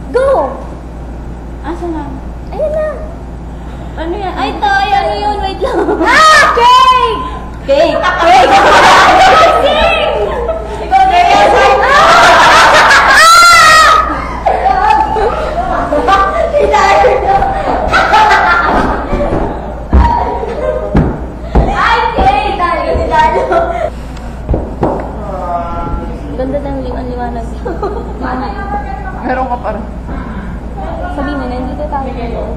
Go! Asa na? Ayun na. Ano yan? Ay, tayo! Ano yun? Wait lang. Ah! Cake! Cake! Cake! Ikaw na yan! Ay, cake! Tayo si Darlo. Ganda ng liwanag. Mana? Meron ka pa rin. Sabihin mo, nandito tayo ngayon.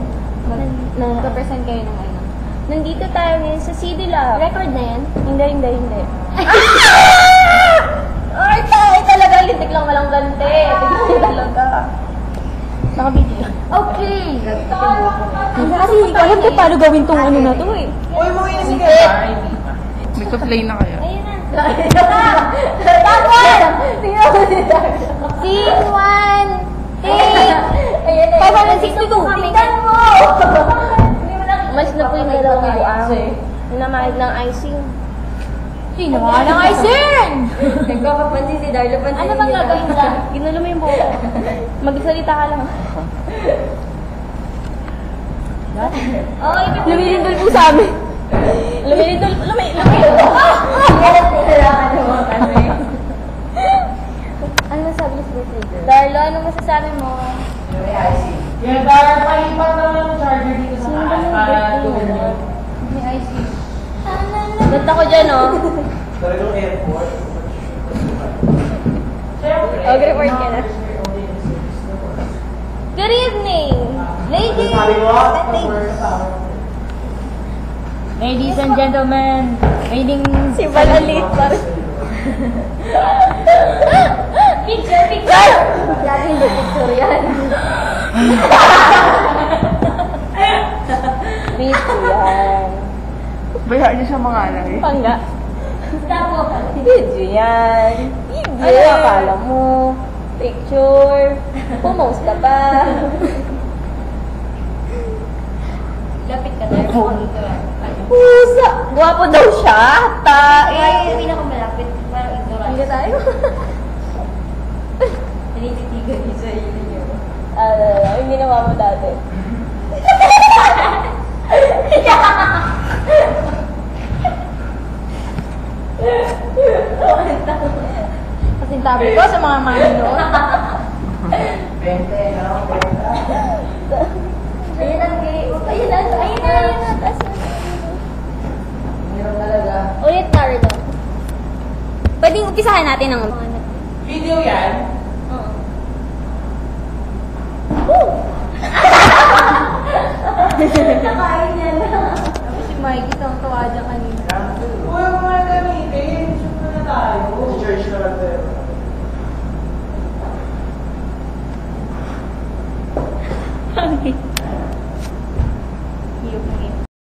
Nag-present kayo ng ano. Nandito tayo ngayon sa CD Lab. Record na yan? Hindi. Ay, tayo talaga. Lintik lang walang gante. Tignan talaga. Naka-video. Okay. Kasi hindi ko alam kung paano gawin tong ano na to eh. Uy, mo inisip ka. May play na kaya. Ayun na. Tapos! Tingnan mo si Darlo. Scene 1. Take! Ayun na. 562. Tingnan mo! Mas na po yung dalawang buang. Namahid ng icing. Sino nga ng icing? Nagpapapansin si Darlo. Ano bang gagawin dyan? Ginulo mo yung buhok. Magsalita ka lang. Oo, Lumilindol po sa amin. Lumilindol. Ano masabi niyo sa birthday girl? Darlo, anong masasabi mo? Yan, para palipat naman yung charger dito sa Sino ba taas yung para birthday tuloy. mo? May icing. Ganda ko dyan, oh. Talagang airport. Report ka na. Good evening, ladies Sabi mo, and ladies. Ladies and gentlemen, waiting. Si Balalit parang. Picture! Lagi hindi picture yan. Video yan. Bayaan niyo siya mga alay. Pangga. Stop mo. Video yan. Video, akala mo. Picture. Pumost ka pa. Lapit ka na. Pusa. Gwapo daw siya. Ay, yung pinakamalapit. Parang ignorant. Hindi tayo. Nanititigan niyo sa inyo. Yung ginawa mo dati. Kasintabi ko sa mga manino. Bente, no? Ayun ang gay. Ayun na. Taas na. Meron talaga. Ulit, Darlo. Pwedeng umpisahan natin ng... Video yan? Nakain niya na. Tapos si Mikey, tawa dyan kanina. Uy, mga gamitin. Shoot na tayo. Church na lang tayo.